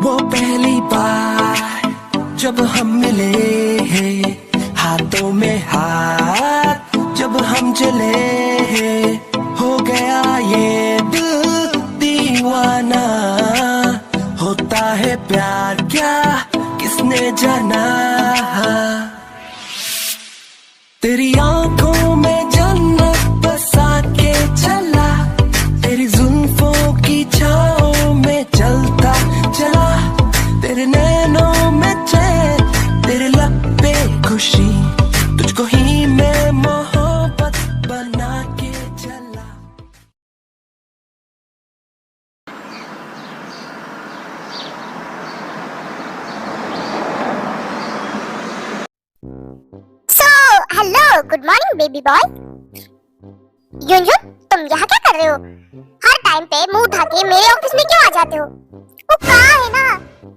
वो पहली बार जब हम मिले, हाथों में हाथ जब हम चले, हो गया ये दिल दीवाना। होता है प्यार क्या किसने जाना। तेरी आंखों में जन्नत बसा के चला, तेरी जुल्फों की छाओं में चलता चला। तेरे नैनों में चैन, तेरे लब पे खुशी, तुझको ही मैं मोहब्बत बना के चला। Hello, good morning baby boy. Yunjun, तुम यहाँ क्या कर रहे हो? हर टाइम पे मुंह उठा के मेरे ऑफिस में क्यों आ जाते हो? वो कहाँ है ना,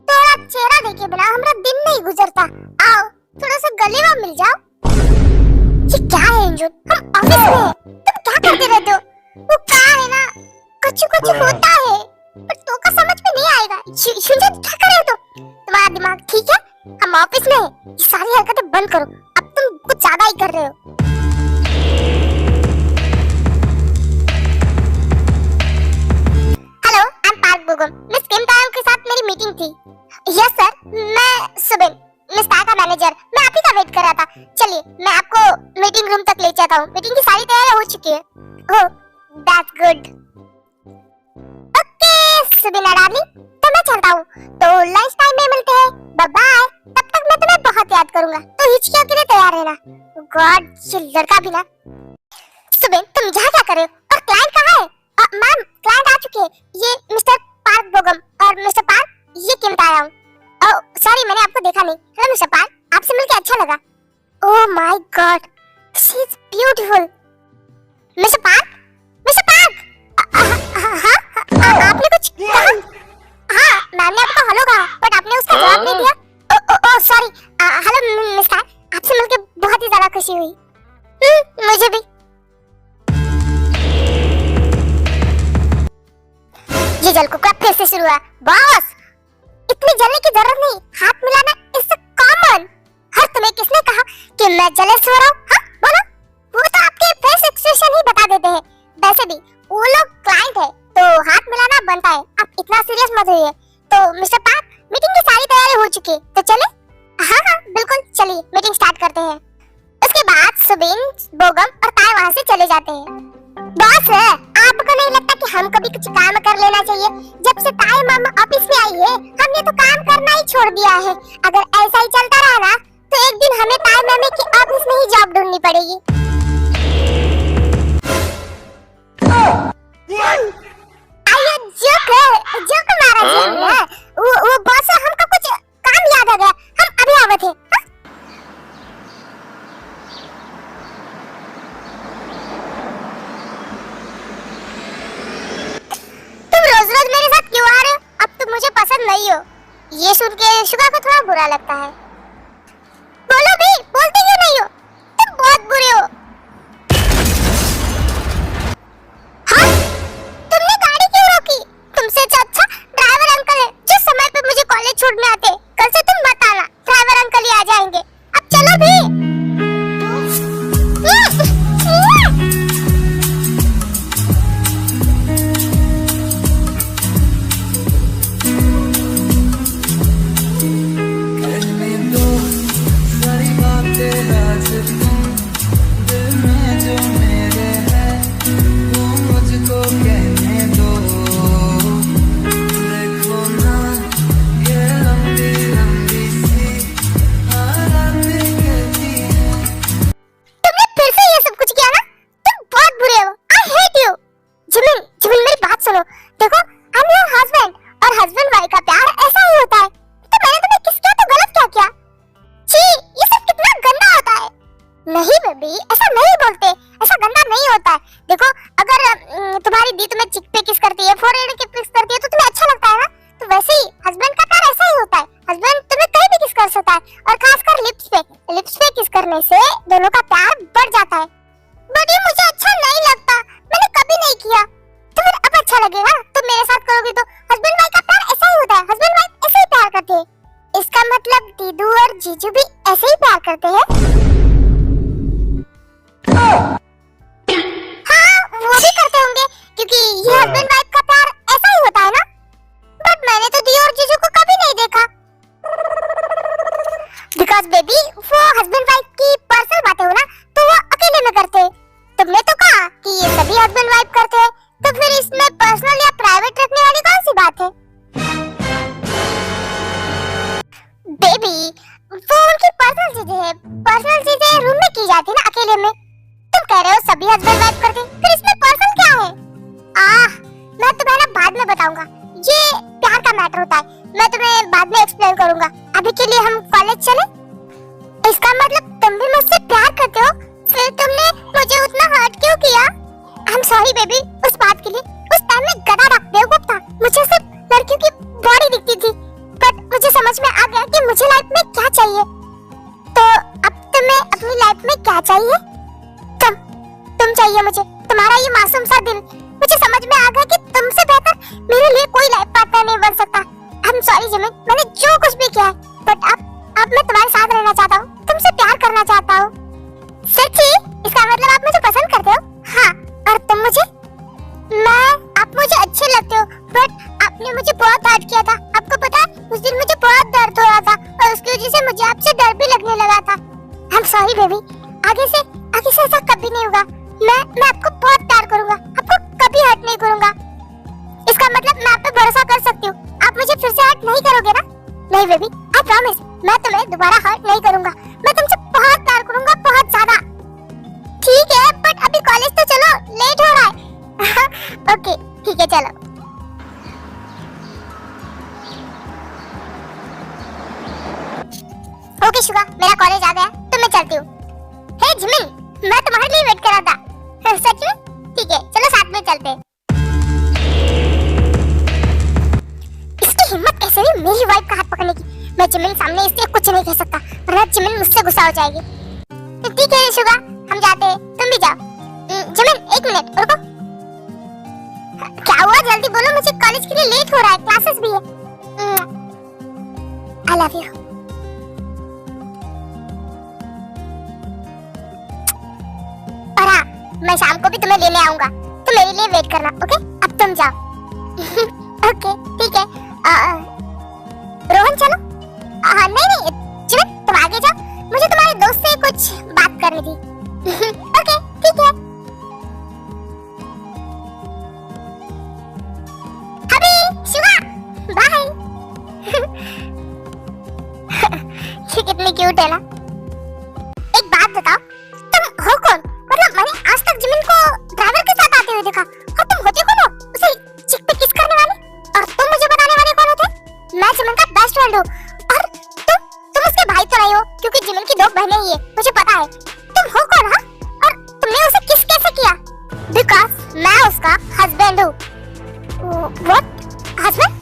तेरा चेहरा देखे बिना हमारा दिन नहीं गुजरता। आओ थोड़ा सा गले में मिल जाओ। ये क्या है युनजुन, हम ऑफिस में हैं, तुम क्या करते रहते हो? वो कहाँ है ना, कुछ कुछ होता है पर तो का समझ में नहीं आएगा। युनजुन क्या कर रहे हो तुम? तुम्हारा दिमाग ठीक है? हम ऑफिस में हैं, ये सारी हरकतें बंद करो, अब तुम कुछ ज्यादा ही कर रहे हो। Hello, I am Park Bogum. Miss Kim Taeyang के साथ मेरी मीटिंग थी। यस सर, मैं सुबिन, मिस ताय का मैनेजर, मैं आप ही का वेट कर रहा था। चलिए मैं आपको मीटिंग रूम तक ले जाता हूँ, मीटिंग की सारी तैयारी हो चुकी है। Oh that's good. Okay Subin darling, तो मैं चलता हूँ, तो लंच टाइम में मिलते हैं। बाय बाय, तब तक मैं तुम्हें बहुत याद करूंगा, तो हिचकियों के लिए तैयार रहना। गॉड, ये लड़का भी ना। सुबिन, तुम यहाँ क्या कर रहे हो? और क्लाइंट कहाँ है? मैम, क्लाइंट आ चुके हैं, ये मिस्टर पार्क बोगम और मिस्टर पार्क, ये किम तायंग। ओह सॉरी, मैंने आपको देखा नहीं। हेलो मिस्टर पार्क, आपसे मिलकर अच्छा लगा। Oh my God, she is beautiful. Mister park, mister park, आपने कुछ कहा? हाँ, मैम ने आपको हेलो कहा, बट आपने उसका जवाब नहीं दिया। Oh sorry. हेलो मिस्टर, आपसे मिलकर बहुत ही ज्यादा खुशी हुई। मुझे भी। ये जलकुका फिर से शुरू हुआ। बॉस, इतनी जलने की जरूरत नहीं, हाथ मिलाना इज कॉमन। हर तुम्हें किसने कहा कि मैं जेलस हो रहा हूँ? हाँ बोलो। वो तो आपके फेस एक्सप्रेशन ही बता देते हैं। वैसे भी वो लोग क्लाइंट है, तो हाथ मिलाना बनता है। आप इतना सीरियस मत होइए। तो मिस्टर पार्क, मीटिंग की सारी तैयारी हो चुकी है, तो चले? हाँ हाँ बिल्कुल, चलिए मीटिंग स्टार्ट करते हैं। उसके बाद सुबिन, बोगम और ताय वहाँ से चले जाते हैं। बॉस, आपको नहीं लगता कि हमको भी कुछ काम कर लेना चाहिए? जब से ताय मामा ऑफिस में आई है, हमने तो काम करना ही छोड़ दिया है। अगर ऐसा ही चलता रहा ना, तो एक दिन हमें ताय मामा की ऑफिस में ही जॉब ढूंढनी पड़ेगी। आइए जोक मारा जी हमने। वो बॉस, हमको कुछ काम याद आ गया, हम अभी आवे थे। रोज मेरे साथ क्यों आ रहे हो? अब तुम मुझे पसंद नहीं हो। ये सुन के शुगा को थोड़ा बुरा लगता है। बोलो भी, बोलते क्यों नहीं हो? तुम बहुत बुरे हो। हाँ? तुमने गाड़ी क्यों रोकी? तुमसे अच्छा ड्राइवर अंकल है जो समय पे मुझे कॉलेज छोड़ने आते। कल से तुम मत आना, ड्राइवर अंकल ही आ जाएंगे। अब चलो भी। नहीं बेबी, ऐसा नहीं बोलते, ऐसा गंदा नहीं होता है। देखो, अगर तुम्हारी दी तुम्हें चिक पे किस करती है, फोरहेड पे किस करती है, तो तुम्हें अच्छा लगता है ना? तो वैसे ही हस्बैंड का प्यार ऐसा ही होता है। हस्बैंड तुम्हें कहीं भी किस कर सकता है, और खासकर लिप्स पे किस करने से दोनों का प्यार बढ़ जाता है। बट ये मुझे अच्छा नहीं लगता, मैंने कभी नहीं किया। तो फिर अब अच्छा लगेगा, तुम मेरे साथ करोगी तो। हस्बैंड वाइफ का प्यार ऐसा ही होता है, हस्बैंड जीजू भी ऐसे ही प्यार करते हैं? हाँ, वो भी करते होंगे क्योंकि ये हस्बैंड वाइफ का प्यार ऐसा ही होता है ना। बट मैंने तो दी और जीजू को कभी नहीं देखा। बिकॉज बेबी वो हस्बैंड वाइफ की पर्सनल बातें हो ना तो वो अकेले में करते। तुमने तो कहा कि ये सभी हस्बैंड वाइफ करते हैं, तो फिर इसमें पर्सनल या प्राइवेट रखने वाली कौन सी बात है? बेबी वो उनकी पर्सनल चीजें हैं, पर्सनल चीजें रूम में की जाती है ना, अकेले में। तुम कह रहे हो सभी हस्बैंड वाइफ करते, फिर इसमें पर्सनल क्या है? मैं तुम्हें ना बाद में बताऊंगा, ये प्यार का मैटर होता है, मैं तुम्हें बाद में एक्सप्लेन करूंगा। अभी के लिए हम कॉलेज चले। इसका मतलब तुम भी मुझसे प्यार करते हो, फिर तुमने मुझे उतना हर्ट क्यों किया? आई एम सॉरी बेबी उस बात के लिए। उस टाइम में गधा बेवकूफ था, मुझे सिर्फ लड़कियों की बॉडी दिखती थी, बट मुझे समझ में आ गया कि मुझे लाइफ में क्या चाहिए। तो अब तुम्हें अपनी लाइफ में क्या चाहिए? तुम चाहिए मुझे, तुम्हारा ये मासूम सा दिल। मुझे समझ में आ गया कि तुमसे बेहतर मेरे लिए कोई लाइफ पार्टनर नहीं बन सकता। आई एम सॉरी जिमिन, मैंने जो कुछ भी किया है, बट अब मैं तुम्हारे साथ रहना चाहता हूँ, तुमसे प्यार करना चाहता हूँ। सच्ची? इसका मतलब आप मुझे पसंद करते हो? हाँ, और तुम मुझे? आप मुझे अच्छे लगते हो, बट आपने मुझे बहुत हर्ट किया था। आपको पता है उस दिन मुझे बहुत दर्द हो रहा था और उसकी वजह से मुझे आपसे डर भी लगने लगा था। आई एम सॉरी बेबी, आगे से ऐसा कभी नहीं होगा। मैं आपको बहुत प्यार करूंगा, आपको कभी हर्ट नहीं करूंगा। इसका मतलब मैं आप पे भरोसा कर सकती हूँ, आप मुझे फिर से हर्ट नहीं करोगे ना? नहीं बेबी, आई प्रॉमिस, मैं तुम्हें दोबारा हर्ट नहीं करूंगा। मैं तुमसे बहुत प्यार करूंगा, बहुत ज्यादा। ठीक है, बट अभी कॉलेज तो चलो, लेट हो रहा है। ओके ठीक है, चलो। ओके शुगा, मेरा कॉलेज आ गया, तो मैं चलती हूँ। हे जिमिन, मैं तुम्हारे लिए वेट कर रहा था। सच में? ठीक है, चलो साथ में चलते हैं। इसकी हिम्मत कैसे हुई मेरी वाइफ का हाथ पकड़ने की? मैं जिमिन सामने इसलिए कुछ नहीं कह सकता, वरना जिमिन मुझसे गुस्सा हो जाएगी। ठीक है शुगा, हम जाते हैं, तुम भी जाओ। जिमिन एक मिनट रुको। क्या हुआ? जल्दी बोलो, मुझे कॉलेज के लिए लेट हो रहा है, क्लासेस भी है। I love you. और हाँ, मैं शाम को भी तुम्हें लेने आऊंगा, तो मेरे लिए वेट करना, ओके? अब तुम जाओ। ओके ठीक है। रोहन चलो। नहीं जिमिन तुम आगे जाओ, मुझे तुम्हारे दोस्त से कुछ बात करनी थी। ओके ठीक है। अभी शुगा, बाय। ये कितनी क्यूट है ना। एक बात बताओ, तुम हो कौन? मतलब मैंने आज तक जिमिन को ड्राइवर के साथ आते हुए देखा, और तुम होते कौन हो? उसे चिक पे किस करने वाले? और तुम मुझे बताने वाले कौन होते? मैं जिमिन का बेस्ट फ्रेंड हूँ, और तुम उसके भाई तो नहीं हो, क्योंकि जिमिन की 2 बहनें ही है, मुझे पता है। तुम हो कौन? हाँ, और तुमने उसे किस कैसे किया? बिकॉज मैं उसका हस्बैंड हूँ। व्हाट? हस्बैंड?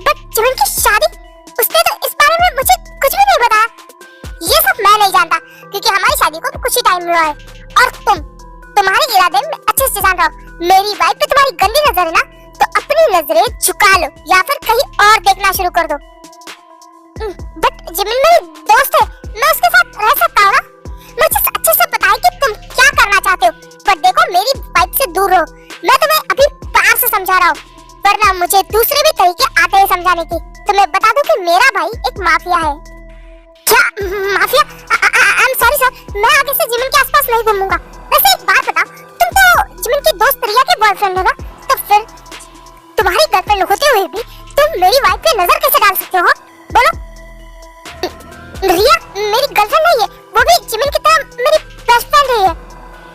बट जिमिन की शादी, उसने तो इस बारे में मुझे कुछ भी नहीं बताया। ये सब मैं नहीं जानता, क्योंकि हमारी शादी को कुछ ही टाइम हुआ है। और तुम्हारे इरादे में अच्छे से जान रहा हूँ। मेरी वाइफ पे तुम्हारी गंदी नजर है ना, तो अपनी नजरें झुका लो या फिर कहीं और देखना शुरू कर दो। बट जिमिन मेरी दोस्त है, मैं उसके साथ रह सकता हूँ ना? मुझे अच्छे से पता है कि तुम क्या करना चाहते हो, पर देखो मेरी वाइफ से दूर रहो। मैं तुम्हें अभी प्यार से समझा रहा हूँ, वरना मुझे दूसरे भी तरीके आते हैं समझाने की। तुम्हें बता दूं कि मेरा भाई एक माफिया है। क्या mafia? I am sorry sir, मैं आगे से जिमिन के आसपास नहीं घूमूंगा। वैसे एक बात बताओ, तुम तो जिमिन की दोस्त रिया के बॉयफ्रेंड हो ना, तो फिर तुम्हारी गर्लफ्रेंड होते हुए भी तुम मेरी वाइफ पे नजर कैसे डाल सकते हो? बोलो। रिया मेरी गर्लफ्रेंड नहीं है, वो भी जिमिन की तरह मेरी बेस्ट फ्रेंड है।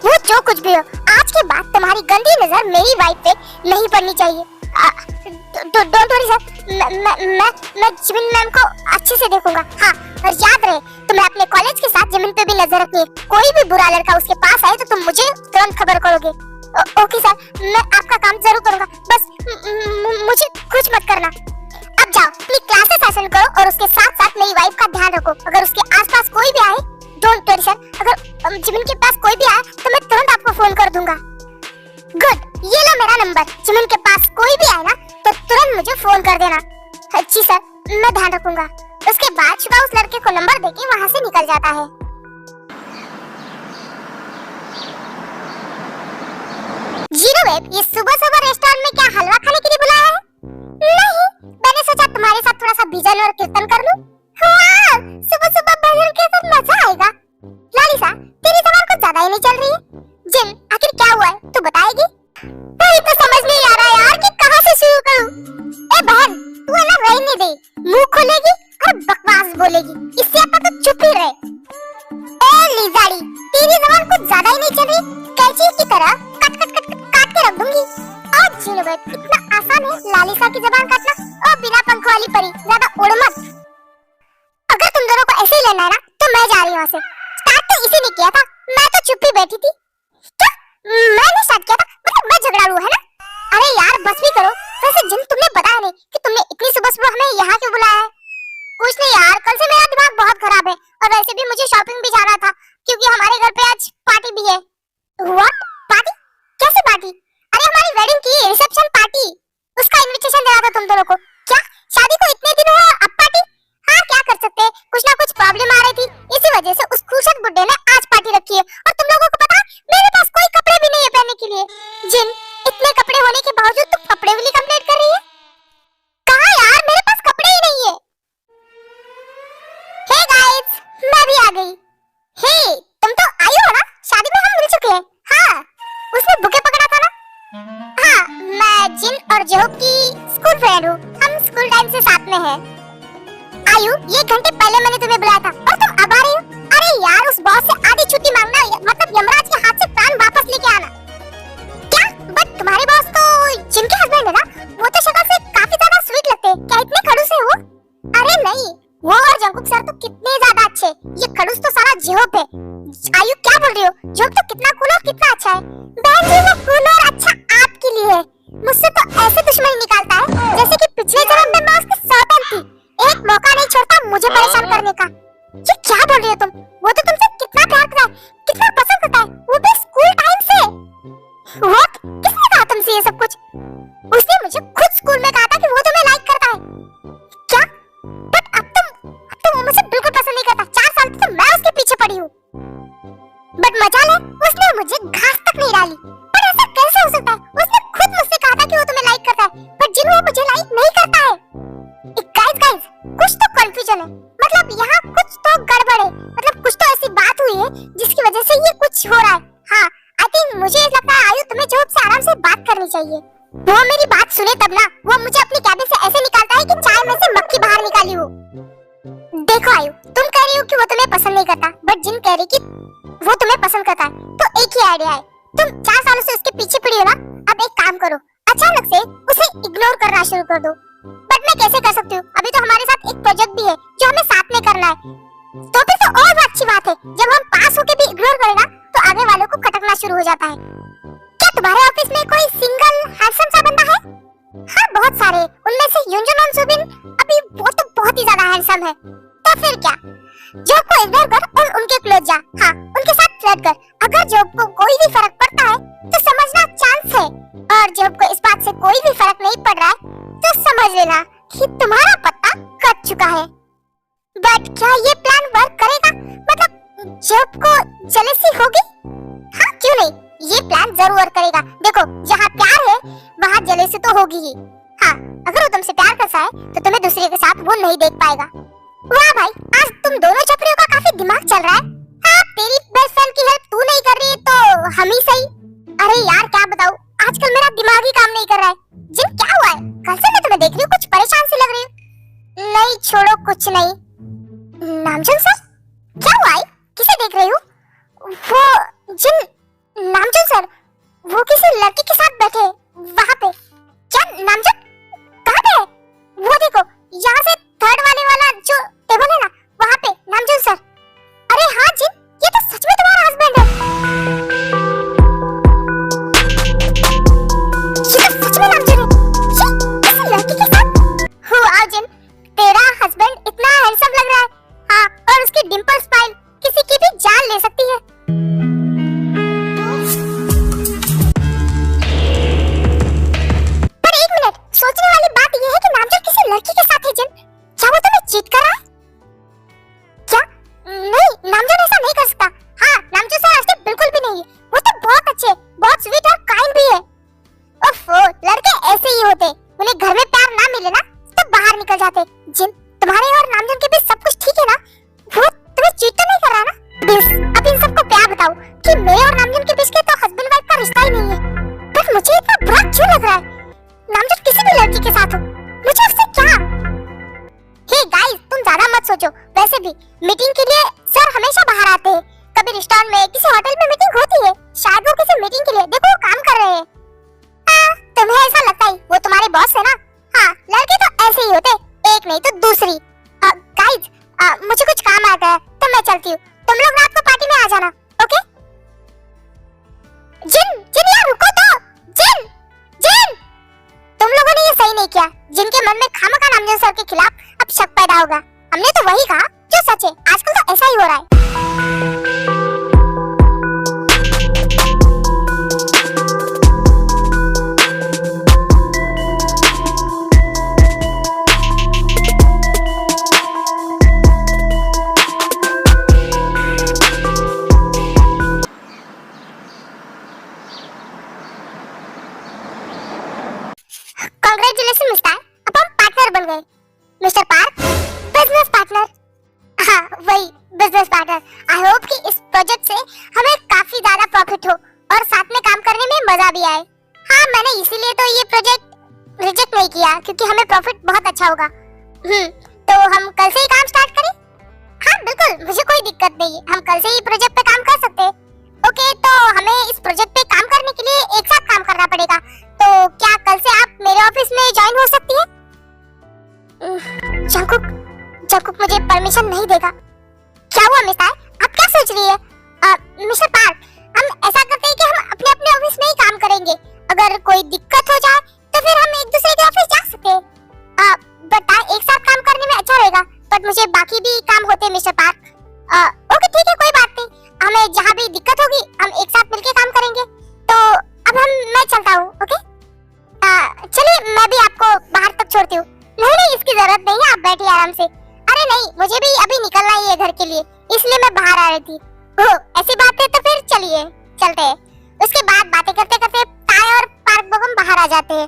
वो जो कुछ भी हो, आज के बाद तुम्हारी गंदी नजर मेरी वाइफ पे नहीं पड़नी चाहिए। डोंट वरी सर, मैं जिमिन मैम को अच्छे से देखूंगा। हाँ, और याद रहे तुम्हें अपने कॉलेज के साथ जिमिन पे भी नजर रखनी है। कोई भी बुरा लड़का उसके पास आए तो तुम मुझे तुरंत खबर करोगे। ओके सर, मैं आपका काम जरूर करूंगा, बस मुझे कुछ मत करना। अब जाओ अपनी क्लासेस अटेंड करो और उसके साथ साथ मेरी वाइफ का ध्यान रखो। अगर उसके आसपास कोई भी आए, डोंट वरी सर, अगर जिमिन के पास कोई भी आए तो मैं तुरंत आपको फोन कर दूंगा। गुड, ये लो मेरा नंबर। जिमिन के पास कोई भी आए ना तो तुरंत मुझे फोन कर देना। जी सर, मैं ध्यान रखूंगा। उसके बाद शुभा उस लड़के को नंबर देके वहाँ से निकल जाता है। जीरो बेब, ये सुबह सुबह रेस्टोरेंट में क्या हलवा खाने के लिए बुलाया है? नहीं, मैंने सोचा तुम्हारे साथ थोड़ा सा भजन और कीर्तन कर लूं। वाह, सुबह सुबह भजन कीर्तन मजा आएगा। लालिसा, तेरी जबान कुछ ज्यादा ही नहीं चल रही है। जिन, आखिर क्या हुआ है, तू बताएगी? नहीं तो समझ नहीं आ रहा यार कि कहाँ से शुरू करूं। ए बहन, तू है ना रहने दे, मुंह खोलेगी और बकवास बोलेगी, इससे अच्छा तो चुप ही रहे। ए लिजाड़ी, तेरी जबान कुछ ज्यादा ही नहीं चल रही, कैंची की तरह कट कट कट काट के रख दूंगी। और जीनो बेब, इतना आसान है लालिसा की जबान काटना? और बिना पंख वाली परी, ज्यादा उड़ मत। अगर तुम दोनों को ऐसे ही लेना है ना, तो मैं जा रही हूँ यहाँ से। स्टार्ट तो इसी ने किया था, मैं तो चुप ही बैठी थी। क्या? मैंने स्टार्ट किया था? मतलब मैं झगड़ालू है ना? अरे यार बस भी करो। वैसे जिन, तुमने बताया नहीं कि तुमने इतनी सुबह सुबह हमें यहाँ क्यों बुलाया है? कुछ नहीं यार, कल से मेरा दिमाग बहुत खराब है और वैसे भी मुझे शॉपिंग भी जाना था क्योंकि हमारे घर पे आज पार्टी भी है। व्हाट? पार्टी? कैसे पार्टी? अरे हमारी वेडिंग की रिसेप्शन पार्टी, उसका इनविटेशन देना था तुम दोनों को। क्या शादी को इतने दिन हुए अब पार्टी? हाँ क्या कर सकते हैं, कुछ ना कुछ प्रॉब्लम आ रही थी, इसी वजह से उस खूबसूरत बुड्ढे ने आज पार्टी रखी है। और तुम लोगों को पता है मेरे पास कोई कपड़े भी नहीं है पहनने के लिए। जिन, इतने कपड़े होने के बावजूद तुम कपड़े वाली कंप्लेंट कर रही है? कहाँ यार, मेरे पास कपड़े ही नहीं है। हे गाइस, मैं भी आ गई। हे, तुम तो आई हो ना? शादी में हम मिल चुके हैं। हाँ, उसने बुके पकड़ा था ना? हाँ, मैं जिन और जोहब की स्कूल फ्रेंड हूँ, हम स्कूल टाइम से साथ में हैं। आयु, ये घंटे पहले मैंने तुम्हें बुलाया था और तुम अब आ रही हो? अरे यार, उस बॉस से आधी छुट्टी मांगना मतलब यमराज के हाथ से प्राण वापस लेके आना। क्या? बट तुम्हारे बॉस तो जिनके हस्बैंड है ना, वो तो शक्ल से काफी ज्यादा स्वीट लगते हैं, क्या इतने खड़ूस है वो? अरे नहीं, वो और जंकुक सर तो कितने ज्यादा अच्छे, ये खड़ूस तो सारा जोहब है। आयु क्या बोल रही हो? जोहब तो कितना कूल और कितना अच्छा है। बहन जी, वो कूल और अच्छा आपके लिए है, मुझसे तो ऐसे दुश्मनी निकालता है जैसे कि पिछले जन्म में मैं उसकी सौतन थी। एक मौका नहीं छोड़ता मुझे परेशान करने का। ये क्या बोल रही हो तुम? वो तो तुमसे कितना प्यार करता है, कितना पसंद करता है, वो भी स्कूल टाइम से। व्हाट? किसने कहा तुमसे ये सब कुछ? उसने मुझे खुद स्कूल में कहा था कि वो तुम्हें लाइक करता है। क्या? बट अब तुम मुझे बिल्कुल पसंद नहीं करता। 4 साल से तो मैं उसके पीछे पड़ी हूँ। बट मजाल है, उसने मुझे घास तक नहीं डाली। पर ऐसा कैसे हो सकता है? उसने खुद मुझसे कहा था कि वो तुम्हें लाइक करता है, पर जिन वो मुझे लाइक नहीं करता है। गाइस, कुछ तो कंफ्यूजन है, मतलब यहाँ कुछ तो गड़बड़ है, मतलब कुछ तो ऐसी बात हुई है जिसकी वजह से ये कुछ हो रहा है। हाँ, आई थिंक मुझे लगता है आयु तुम्हें जोहब से आराम से बात करनी चाहिए। वो मेरी बात सुने तब ना। वो मुझे अपनी कैबिन से ऐसे निकालता है कि चाय में से मक्खी बाहर निकाली हो। देखो आयु, तुम कह रही हो कि वो तुम्हें पसंद नहीं करता, बट जिन कह रही कि वो तुम्हें पसंद करता है, तो एक ही आइडिया है। तुम 4 सालों से उसके पीछे पड़ी हो ना, अब एक काम करो, अचानक से उसे इग्नोर करना शुरू कर दो। बट मैं कैसे कर सकती हूँ? अभी तो हमारे साथ एक प्रोजेक्ट भी है जो हमें साथ में करना है। तो फिर तो और अच्छी बात है, जब हम पास होके भी इग्नोर करें ना, तो आगे वालों को खटकना शुरू हो जाता है। क्या तुम्हारे ऑफिस में कोई सिंगल हैंडसम सा बंदा है? हाँ, बहुत सारे, उनमें से युंजन और सुबिन, अभी वो तो बहुत ही ज्यादा हैंडसम है। तो फिर क्या, जॉब को इग्नोर कर और उनके क्लोज जा। हाँ, उनके साथ फ्लर्ट कर। अगर जॉब को कोई भी फर्क पड़ता है तो समझना चांस है, और जॉब को इस बात से कोई भी फर्क नहीं पड़ रहा है तो समझ लेना कि तुम्हारा पत्ता कट चुका है। बट क्या ये प्लान वर्क करेगा? मतलब जॉब को जेलसी होगी? हाँ क्यों नहीं, ये प्लान जरूर वर्क करेगा। देखो, जहाँ प्यार है वहाँ जेलसी तो होगी ही। हाँ, अगर वो तुमसे प्यार करता है तो तुम्हें दूसरे के साथ वो नहीं देख पाएगा। वाह भाई, आज तुम दोनों छपरियों का काफी दिमाग चल रहा है। हाँ, तेरी बेस्ट फ्रेंड की हेल्प तू नहीं कर रही तो हम ही सही। अरे यार क्या बताऊं, आजकल मेरा दिमाग ही काम नहीं कर रहा है। जिन क्या हुआ है? कल से मैं तुम्हें देख रही हूँ, कुछ परेशान सी लग रही हूँ। नहीं छोड़ो, कुछ नहीं। नामजन सर, क्या हुआ है? किसे देख रही हूँ? वो जिन, नामजन सर, वो किसी लड़की के साथ बैठे वहाँ पे। क्या नामजन? कहाँ पे है? वो देखो, यहाँ से थर्ड वाला जो टेबल है ना, वहाँ पे नामजन सर। अरे हाँ जिन, ये तो सच में तुम्हारा हस्बैंड है। ये तो सच में नामजन है। ये किसी लड़की के साथ? हो जिन, तेरा हस्बैंड इतना हैंडसम लग रहा है। हाँ, और उसकी निकल जाते। जिन, तुम्हारे और नामजन के बीच सब कुछ ठीक है ना? वो तुम्हें चीट तो नहीं कर रहा ना? प्लीज अब इन सबको क्या बताऊं कि मेरे और नामजन के बीच के तो हस्बैंड वाइफ का रिश्ता ही नहीं है। पर मुझे इतना बुरा क्यों लग रहा है? नामजन किसी भी लड़की के साथ हो, मुझे उससे क्या? हे गाइस, तुम ज्यादा मत सोचो। वैसे भी मीटिंग के लिए सर हमेशा बाहर आते हैं। कभी रेस्टोरेंट में, किसी होटल में मीटिंग होती है। शायद वो किसी मीटिंग के लिए, देखो वो काम कर रहे हैं। तुम्हें ऐसा लगता है वो तुम्हारे बॉस है ना? हाँ, लड़के तो ऐसे ही होते, एक नहीं तो दूसरी। गाइस, मुझे कुछ काम आता है तो मैं चलती हूँ। तुम लोग रात को पार्टी में आ जाना, ओके? जिन यार रुको तो। जिन तुम लोगों ने ये सही नहीं किया। जिनके मन में खामखा नामजन सर के खिलाफ अब शक पैदा होगा। हमने तो वही कहा जो सच है। आजकल तो ऐसा ही हो रहा है। कांग्रेचुलेशन मिस्टर, अब हम पार्टनर बन गए। Mister park, business partner. हाँ वही, बिजनेस पार्टनर। आई होप कि इस प्रोजेक्ट से हमें काफी ज्यादा प्रॉफिट हो और साथ में काम करने में मजा भी आए। हाँ, मैंने इसीलिए तो ये प्रोजेक्ट रिजेक्ट नहीं किया क्योंकि हमें प्रॉफिट बहुत अच्छा होगा। तो हम कल से ही काम स्टार्ट करें? हाँ बिल्कुल, मुझे कोई दिक्कत नहीं है। हम कल से ही प्रोजेक्ट पे काम कर सकते हैं। ओके, तो हमें इस प्रोजेक्ट पे काम करने के लिए एक साथ काम करना पड़ेगा। तो क्या कल से आप मेरे ऑफिस में ज्वाइन हो सकती है? जंकुक मुझे परमिशन नहीं देगा। क्या हुआ मिस्टर, आप क्या सोच रही है? मिस्टर पार्क, हम ऐसा करते हैं कि हम अपने अपने ऑफिस में ही काम करेंगे। अगर कोई दिक्कत हो जाए तो फिर हम एक दूसरे के ऑफिस जा सकते हैं। बट एक साथ काम करने में अच्छा रहेगा। बट मुझे बाकी भी काम होते हैं मिस्टर पार्क। ओके ठीक है, कोई बात नहीं। हमें जहाँ भी दिक्कत होगी हम एक साथ मिलकर काम करेंगे। तो अब मैं चलता हूँ। ओके, चलिए मैं भी आपको बाहर तक छोड़ती हूँ। नहीं, इसकी जरूरत नहीं है, आप बैठिए आराम से। अरे नहीं, मुझे भी अभी निकलना ही है घर के लिए, इसलिए मैं बाहर आ रही थी। ऐसी बात है तो फिर चलिए चलते हैं। उसके बाद बातें करते करते ताय और पार्क बगम बाहर आ जाते हैं।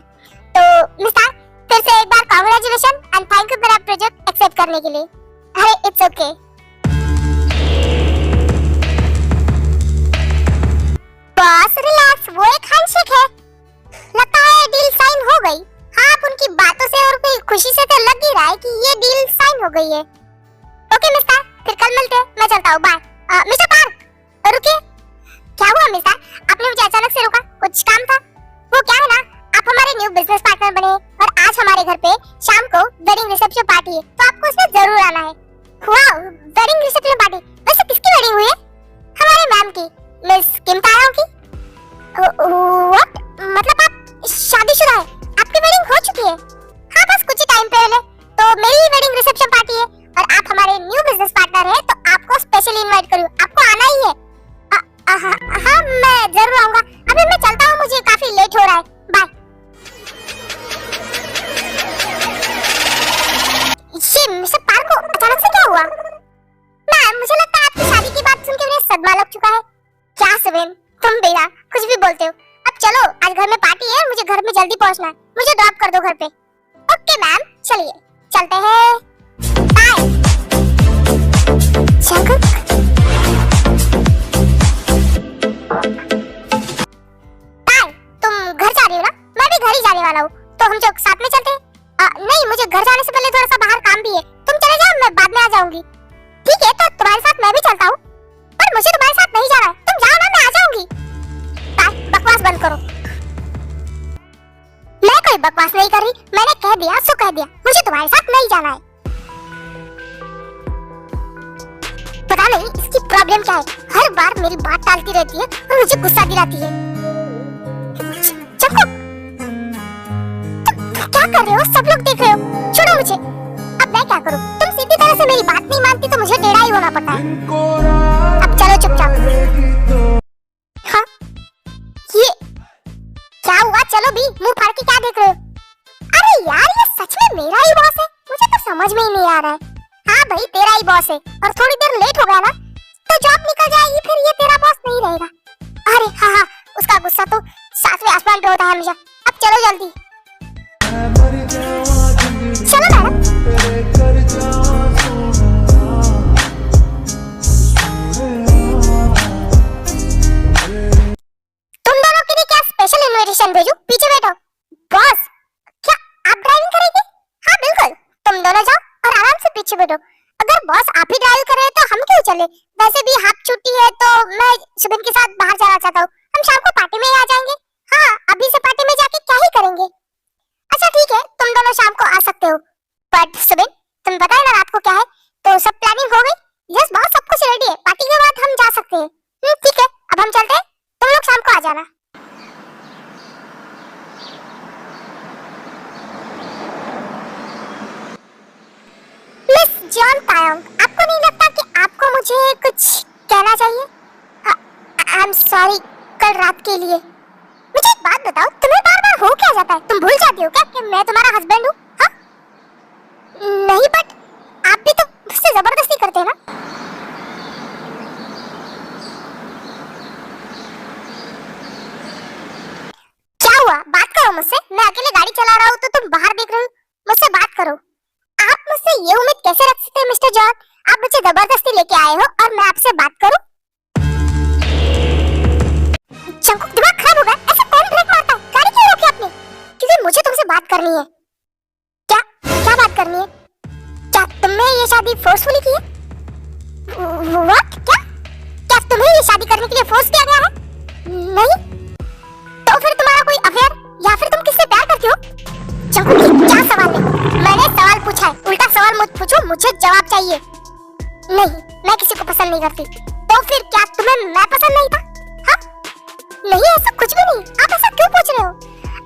तो मिस्टर, फिर से एक बार कांग्रेचुलेशन एंड थैंक यू मेरा प्रोजेक्ट एक्सेप्ट करने के लिए। अरे इट्स ओके। बॉस रिलैक्स, वो एक हैंडशेक है। लगता है डील साइन हो गई। हाँ, आप उनकी बातों से और कोई खुशी से तो लग ही रहा है कि ये डील साइन हो गई है। ओके मिस्टर, फिर कल मिलते हैं। मैं चलता हूँ, बाय। मिस्टर पार्क, रुकिए। क्या हुआ मिस्टर, आपने मुझे अचानक से रोका? कुछ काम था? वो क्या है ना, आप हमारे न्यू बिजनेस पार्टनर बने और आज हमारे घर पे शाम को वेडिंग रिसेप्शन पार्टी है, तो आपको उसमें जरूर आना है। Wow, wedding reception party? वैसे किसकी वेडिंग हुई है? हमारे मैम की, मिस किम तायोंग की। व्हाट? मतलब आप शादीशुदा है? आपकी वेडिंग हो चुकी है? हाँ, बस कुछ ही टाइम पहले। तो मेरी वेडिंग रिसेप्शन पार्टी है और आप हमारे न्यू बिजनेस पार्टनर हैं, तो आपको स्पेशली इनवाइट करूँ। आपको आना ही है। हाँ, मैं जरूर आऊंगा। अभी मैं चलता हूँ, मुझे काफी लेट हो रहा है। बाय। ये मिस्टर पार्क को अचानक से क्या हुआ? मैम, मुझे लगता है आपकी शादी की बात सुन के उन्हें सदमा लग चुका है। क्या सेवन, तुम बेरा कुछ भी बोलते हो। अब चलो, आज घर में पार्टी है, मुझे घर में जल्दी पहुंचना है। मुझे ड्रॉप कर दो घर पे। ओके मैम, चलिए चलते हैं। बाय। जंकुक, तुम घर जा रही हो ना? मैं भी घर ही जाने वाला हूँ, तो हम लोग साथ में चलते हैं। नहीं, मुझे घर जाने से पहले थोड़ा सा बाहर काम भी है। तुम चले जाओ, मैं बाद में आ जाऊंगी। ठीक है, तो तुम्हारे साथ मैं भी चलता हूँ। पर मुझे तुम्हारे साथ नहीं जाना है। तुम जाओ ना, मैं आ जाऊंगी। बकवास बंद करो। मैं कोई बकवास नहीं कर रही, मैंने कह दिया सो कह दिया। मुझे तुम्हारे साथ नहीं जाना है। पता नहीं इसकी प्रॉब्लम क्या है, हर बार मेरी बात टालती रहती है और मुझे गुस्सा दिलाती है। तुम क्या कर रहे हो? सब लोग देख रहे हो। छोड़ो मुझे। अब मैं क्या करूं? तुम सीधी तरह से मेरी बात नहीं मानती तो मुझे टेढ़ा ही होना पड़ता है। अब चलो चुपचाप। हाँ, ये क्या हुआ? चलो भी, मुंह फाड़ के क्या देख रहे हो? अरे यार, ये सच में मेरा ही बॉस है? मुझे तो समझ में ही नहीं आ रहा है। हाँ भाई, तेरा ही बॉस है और थोड़ी देर लेट हो गया ना तो जॉब निकल जाएगी, फिर ये तेरा बॉस नहीं रहेगा। अरे हाँ, उसका गुस्सा तो सातवें आसमान पे होता है हमेशा। अब चलो जल्दी। चलो मैडम। पीछे बैठो। अगर बॉस आप ही ड्राइव कर रहे हैं तो हम क्यों चले? वैसे भी हाफ छुट्टी है तो मैं सुबिन के साथ बाहर जाना चाहता हूँ। हम शाम को पार्टी में ही आ जाएंगे। हाँ, अभी से पार्टी में जाके क्या ही करेंगे? अच्छा ठीक है, तुम दोनों शाम को आ सकते हो। बट सुबिन, तुम बताए ना रात को क्या है? तो सब प्लानिंग हो गई? यस बॉस, सब कुछ रेडी है। पार्टी के बाद हम जा सकते हैं। ठीक है, अब हम चलते हैं। तुम लोग शाम को आ जाना। मिस जॉन तायंग, आपको नहीं लगता कि आपको मुझे कुछ कहना चाहिए? आई एम सॉरी कल रात के लिए। मुझे एक बात बताओ, तुम्हें बार-बार हो क्या जाता है? तुम भूल जाती हो क्या कि मैं तुम्हारा हस्बैंड हूँ? हाँ? नहीं, बट आप भी तो मुझसे जबरदस्ती करते हैं ना? क्या हुआ? बात करो मुझसे। मैं अकेले गाड़ी चला रहा हूँ तो तुम बाहर देख रहे हो। मुझसे बात करो। आप मुझसे ये उम्मीद कैसे रख सकते हैं मिस्टर जॉन? आप मुझे जबरदस्ती लेके आए हो और मैं आपसे बात करूं? चंकू, दिमाग खराब हो गया? ऐसे कौन ब्रेक मारता है? गाड़ी क्यों रोकी आपने? क्योंकि मुझे तुमसे बात करनी है। क्या क्या बात करनी है? क्या तुमने ये शादी फोर्सफुली की है? व्हाट? क्या तुम्हें ये शादी करने के लिए फोर्स किया गया है? नहीं। तो फिर तुम्हारा कोई अफेयर या फिर तुम किससे प्यार करती हो? चंकू, क्या सवाल है? मैंने सवाल पूछा है, उल्टा सवाल मत पूछो, मुझे जवाब चाहिए। नहीं, मैं किसी को पसंद नहीं करती। तो फिर क्या तुम्हें मैं पसंद नहीं था? हाँ? नहीं, ऐसा कुछ भी नहीं। आप ऐसा क्यों पूछ रहे हो?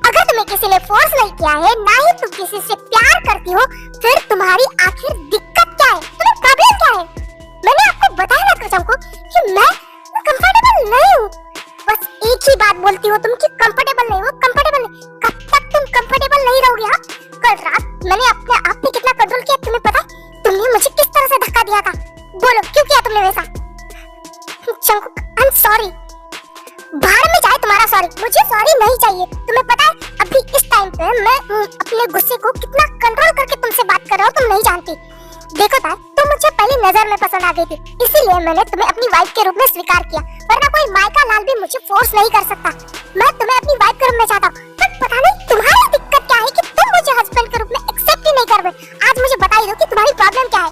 अगर तुम्हें किसी ने फोर्स नहीं किया है, ना ही तुम किसी से प्यार करती हो, फिर तुम्हारी आखिर दिक्कत क्या है? तुम्हें प्रॉब्लम क्या है? मैंने आपको बताया ना चंकू कि मैं कंफर्टेबल नहीं हूँ। बस एक ही बात बोलती हो तुम कि कंफर्टेबल नहीं हो, कंफर्टेबल नहीं। कब तक तुम कंफर्टेबल नहीं रहोगे? हाँ, कल रात मैंने अपने आप पे कितना कंट्रोल किया तुम्हें पता है? तुमने मुझे किस तरह से धक्का दिया था? बोलो क्यों किया तुमने वैसा? चंकू, आई एम सॉरी। बाहर में जाए तुम्हारा सॉरी, मुझे सॉरी नहीं चाहिए। तुम्हें पता है अभी इस टाइम पे मैं अपने गुस्से को कितना कंट्रोल करके तुमसे बात कर रहा हूँ, तुम नहीं जानती। देखो तार, तुम मुझे पहली नजर में पसंद आ गई थी, इसीलिए मैंने तुम्हें अपनी वाइफ के रूप में स्वीकार किया, वरना कोई मायका लाल भी मुझे फोर्स नहीं कर सकता। मैं तुम्हें अपनी वाइफ के रूप में चाहता हूँ, बट पता नहीं तुम्हारी दिक्कत क्या है कि तुम मुझे हस्बैंड के रूप में एक्सेप्ट ही नहीं कर रहे। आज मुझे बता ही दो कि तुम्हारी प्रॉब्लम क्या है।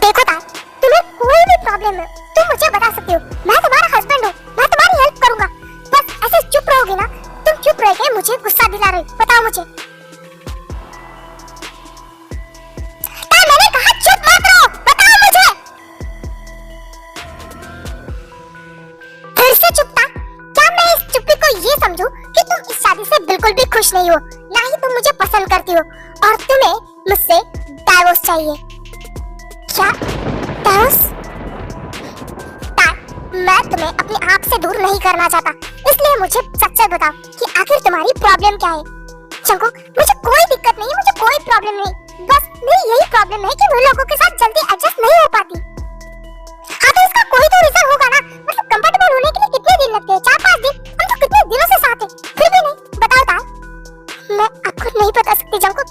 देखो तार, तुम्हें कोई भी प्रॉब्लम है तुम मुझे बता सकते हो। मैं तुम्हारा हस्बैंड हूँ, मैं तुम्हारी हेल्प करूंगा। बस ऐसे चुप रहोगे ना? तुम चुप रह के मुझे गुस्सा दिला रहे हो। बताओ मुझे। मैंने कहा चुप मत रहो, बताओ मुझे। फिर से चुपता? क्या मैं इस चुप्पी को ये समझूं कि तुम इस शादी से बिल्कुल भी खुश नहीं हो, ना ही तुम मुझे पसंद करती हो और तुम्हें मुझसे डाइवोर्स चाहिए? क्या डाइवोर्स? मैं तुम्हें अपने आप से दूर नहीं करना चाहता, इसलिए मुझे सच सच बताओ कि आखिर तुम्हारी प्रॉब्लम क्या है? चंकू, मुझे कोई दिक्कत नहीं है, मुझे कोई प्रॉब्लम नहीं। बस मेरी यही प्रॉब्लम है कि मैं लोगों के साथ जल्दी एडजस्ट नहीं हो पाती। हाँ, तो इसका कोई तो रीजन होगा ना? मतलब कंफर्टेबल होने के लिए कितने दिन लगते हैं? 4-5 दिन? हम तो कितने दिनों से साथ हैं, फिर भी नहीं। बताओ तार। मैं आपको नहीं बता सकती चंकू।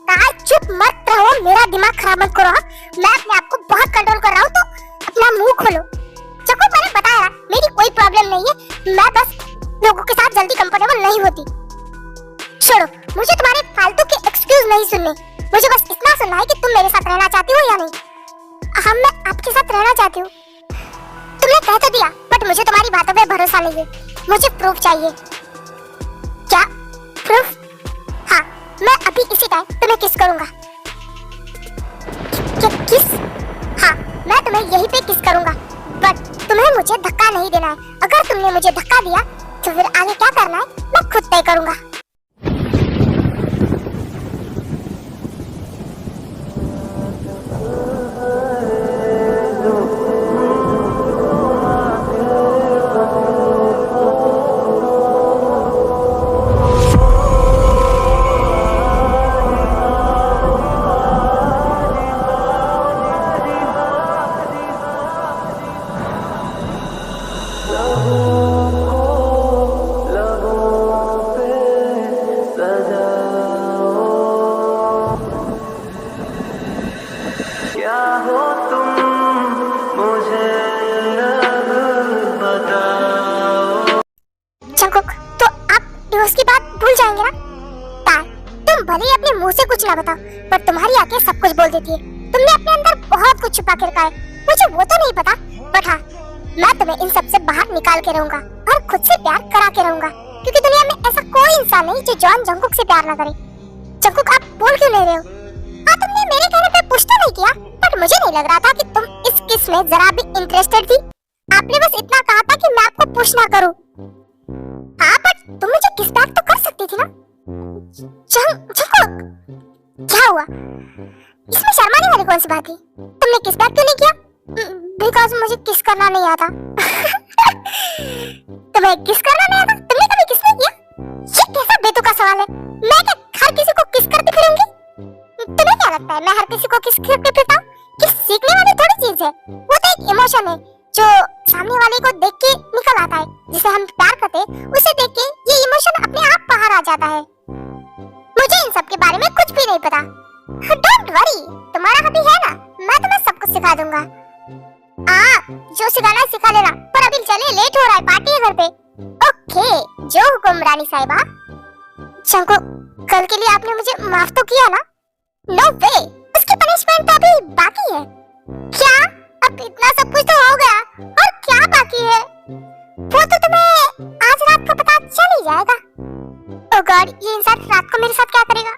तार चुप मत रहो, मेरा दिमाग खराब मत करो। मैं अपने आप को बहुत कंट्रोल कर रहा हूँ, तो अपना मुंह खोलो। चंकू, मैंने बताया मेरी कोई प्रॉब्लम नहीं है, मैं बस लोगों के साथ जल्दी कंफर्टेबल नहीं होती। छोड़ो, मुझे तुम्हारे फालतू के एक्सक्यूज नहीं सुनने। मुझे बस इतना सुनना है कि तुम मेरे साथ रहना चाहती हो या नहीं। हाँ, मैं आपके साथ रहना चाहती हूँ। तुमने कह तो दिया, बट मुझे तुम्हारी बातों पे भरोसा नहीं है। मुझे प्रूफ चाहिए। क्या प्रूफ? हाँ, मैं अभी इसी टाइम तुम्हें किस करूंगा। किस? हाँ, मैं तुम्हें यहीं पे किस करूंगा, बट तुम्हें मुझे धक्का नहीं देना है। अगर तुमने मुझे धक्का दिया तो फिर आगे क्या करना है मैं खुद तय करूंगा। भले ही अपने मुंह से कुछ ना बताओ, पर तुम्हारी आंखें सब कुछ बोल देती है। तुमने अपने अंदर बहुत कुछ छुपा के रखा है, मुझे वो तो नहीं पता, बट हाँ, मैं तुम्हें इन सब से बाहर निकाल के रहूंगा और खुद से प्यार करा के रहूंगा, क्योंकि दुनिया में ऐसा कोई इंसान नहीं जो जॉन जंगकुक से प्यार ना करे। जंगकुक, आप बोल क्यों नहीं रहे हो? हाँ, तुमने मेरे कहने पे पुश तो नहीं किया, बट मुझे नहीं लग रहा था कि तुम इस किस में जरा भी इंटरेस्टेड थी। आपने बस इतना कहा था कि मैं आपको पुश ना करूं। हाँ, बट तुम मुझे किस बैक तो कर सकती थी ना? जंगकुक, क्या हुआ? इसमें शर्माने वाली कौन सी बात थी? तुमने किस बैक क्यों नहीं किया? बिकॉज़ मुझे किस करना नहीं आता। तुम्हें किस करना नहीं आता? तुमने कभी किस नहीं किया? ये कैसा बेतुका सवाल है? मैं क्या हर किसी को किस करती फिरूंगी? तुम्हें क्या लगता है मैं हर किसी को किस करके फिरता हूँ? किस सीखने वाली थोड़ी चीज है, वो तो एक इमोशन है जो सामने वाले को देख के निकल आता है। जिसे हम प्यार करते हैं, उसे देख के ये इमोशन अपने आप बाहर आ जाता है। मुझे इन सब के बारे में कुछ भी नहीं पता। डोंट वरी, तुम्हारा हबी है ना, मैं तुम्हें सब कुछ सिखा दूंगा। जो सिखाना है सिखा लेना, पर अभी चले, लेट हो रहा है, पार्टी है घर पे। ओके, जो हुकुम रानी साहिबा। शंको, कल के लिए आपने मुझे माफ तो किया ना? नो वे, उसकी पनिशमेंट तो अभी बाकी है। क्या? अब इतना सब कुछ तो हो गया, और क्या बाकी है? वो तो तुम्हें आज रात को पता चल ही जाएगा। ओह गॉड, ये इंसान रात को मेरे साथ क्या करेगा?